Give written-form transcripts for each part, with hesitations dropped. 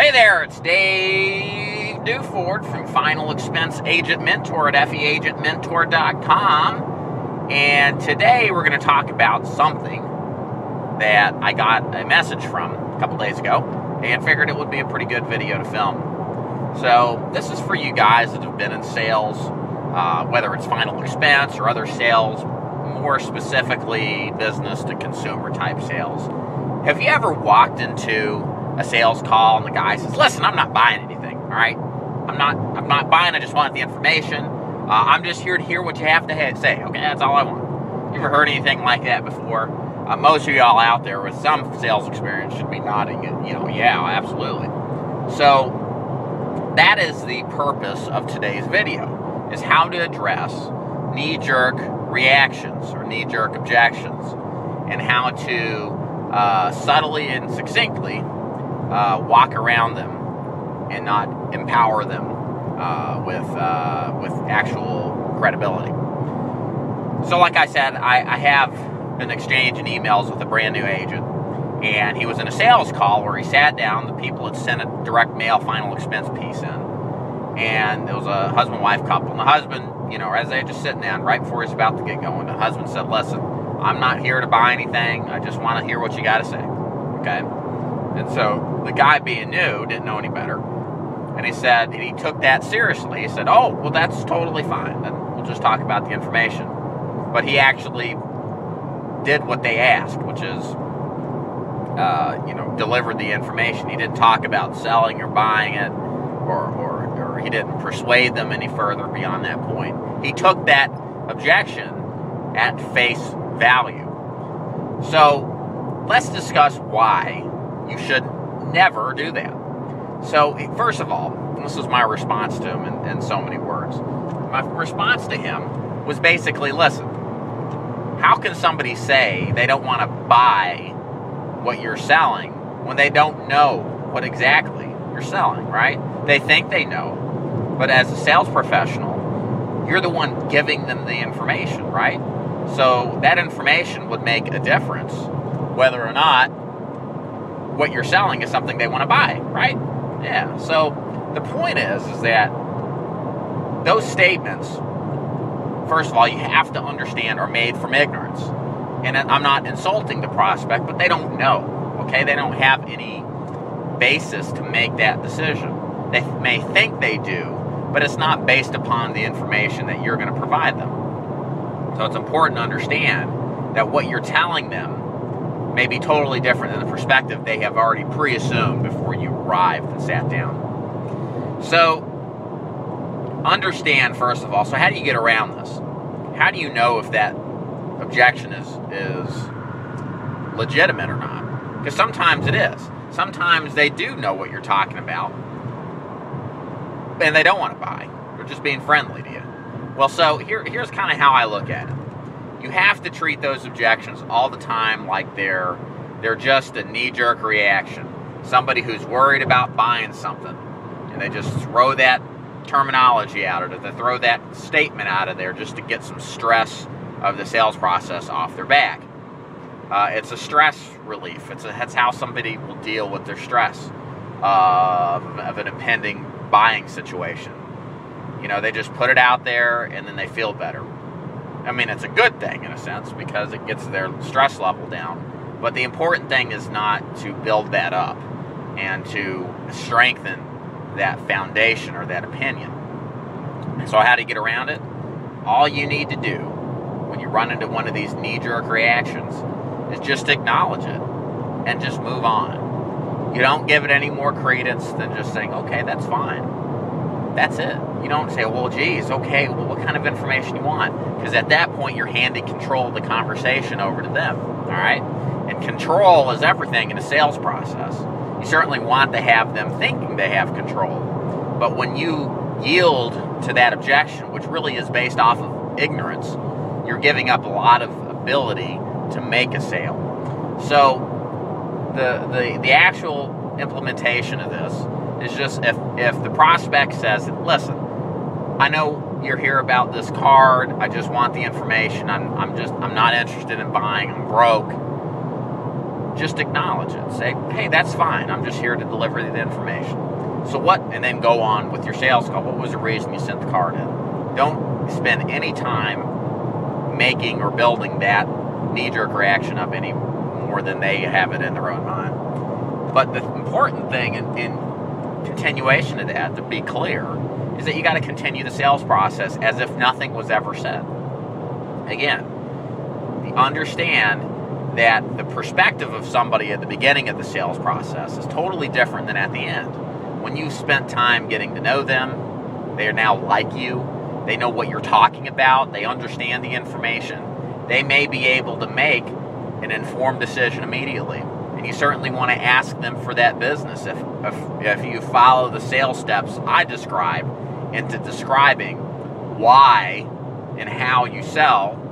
Hey there, it's Dave Duford from Final Expense Agent Mentor at feagentmentor.com. And today we're going to talk about something that I got a message from a couple days ago and figured it would be a pretty good video to film. So this is for you guys that have been in sales, whether it's Final Expense or other sales, more specifically business to consumer type sales. Have you ever walked into a sales call and the guy says, listen, I'm not buying anything, all right? I'm not buying, I just want the information. I'm just here to hear what you have to say, okay? That's all I want. You ever heard anything like that before? Most of y'all out there with some sales experience should be nodding, yeah, absolutely. So that is the purpose of today's video, is how to address knee-jerk reactions or knee-jerk objections and how to subtly and succinctly walk around them and not empower them with actual credibility. So like I said, I have been exchanging emails with a brand new agent, and he was in a sales call where he sat down. The people had sent a direct mail final expense piece in, and it was a husband-wife couple. And the husband, as they were just sitting down right before he was about to get going, the husband said, listen, I'm not here to buy anything. I just want to hear what you got to say, okay? And so the guy, being new, didn't know any better. And he took that seriously. He said, oh, well, that's totally fine. Then we'll just talk about the information. But he actually did what they asked, which is, delivered the information. He didn't talk about selling or buying it, or he didn't persuade them any further beyond that point. He took that objection at face value. So let's discuss why you should never do that. So first of all, this is my response to him in so many words. My response to him was basically, listen, how can somebody say they don't want to buy what you're selling when they don't know what exactly you're selling, right? They think they know, but as a sales professional, you're the one giving them the information, right? So that information would make a difference whether or not what you're selling is something they want to buy, right? Yeah, so the point is that those statements, first of all, you have to understand, are made from ignorance. And I'm not insulting the prospect, but they don't know, okay? They don't have any basis to make that decision. They may think they do, but it's not based upon the information that you're going to provide them. So it's important to understand that what you're telling them may be totally different than the perspective they have already pre-assumed before you arrived and sat down. So understand, first of all, so how do you get around this? How do you know if that objection is legitimate or not? Because sometimes it is. Sometimes they do know what you're talking about, and they don't want to buy. They're just being friendly to you. Well, so here's kind of how I look at it. You have to treat those objections all the time like they're just a knee-jerk reaction. Somebody who's worried about buying something, and they just throw that terminology out of it. They throw that statement out of there just to get some stress of the sales process off their back. It's a stress relief. That's how somebody will deal with their stress of an impending buying situation. They just put it out there and then they feel better. I mean, it's a good thing in a sense because it gets their stress level down. But the important thing is not to build that up and to strengthen that foundation or that opinion. So how do you get around it? All you need to do when you run into one of these knee-jerk reactions is just acknowledge it and just move on. You don't give it any more credence than just saying, okay, that's fine. That's it. You don't say, well, geez, okay, well, what kind of information you want? Because at that point, you're handing control of the conversation over to them, all right? And control is everything in a sales process. You certainly want to have them thinking they have control. But when you yield to that objection, which really is based off of ignorance, you're giving up a lot of ability to make a sale. So the actual implementation of this is just if the prospect says, listen, I know you're here about this card, I just want the information, I'm not interested in buying, I'm broke. just acknowledge it. Say, hey, that's fine. I'm just here to deliver the information. So what? And then go on with your sales call. What was the reason you sent the card in? Don't spend any time making or building that knee-jerk reaction up any more than they have it in their own mind. But the important thing in continuation of that, to be clear, is that you got to continue the sales process as if nothing was ever said. Again, understand that the perspective of somebody at the beginning of the sales process is totally different than at the end. When you've spent time getting to know them, they are now like you, they know what you're talking about, they understand the information, they may be able to make an informed decision immediately. And you certainly want to ask them for that business. If you follow the sales steps I describe into describing why and how you sell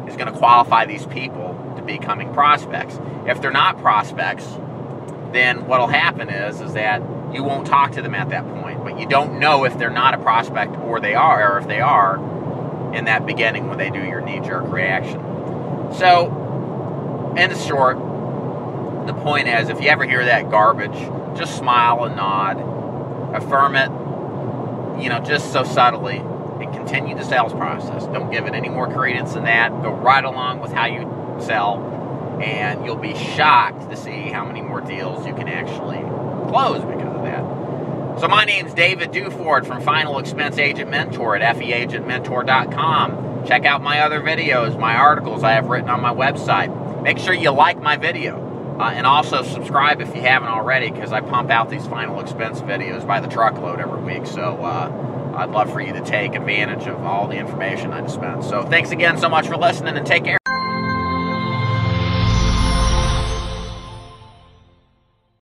is going to qualify these people to becoming prospects. If they're not prospects, then what will happen is that you won't talk to them at that point. But you don't know if they're not a prospect or they are, or if they are in that beginning when they do your knee-jerk reaction. So, in short, the point is, if you ever hear that garbage, just smile and nod, affirm it, just so subtly, and continue the sales process. Don't give it any more credence than that. Go right along with how you sell, and you'll be shocked to see how many more deals you can actually close because of that. So my name's David Duford from Final Expense Agent Mentor at feagentmentor.com. Check out my other videos, my articles I have written on my website. Make sure you like my video. And also subscribe if you haven't already, because I pump out these final expense videos by the truckload every week. So I'd love for you to take advantage of all the information I dispense. So thanks again so much for listening, and take care.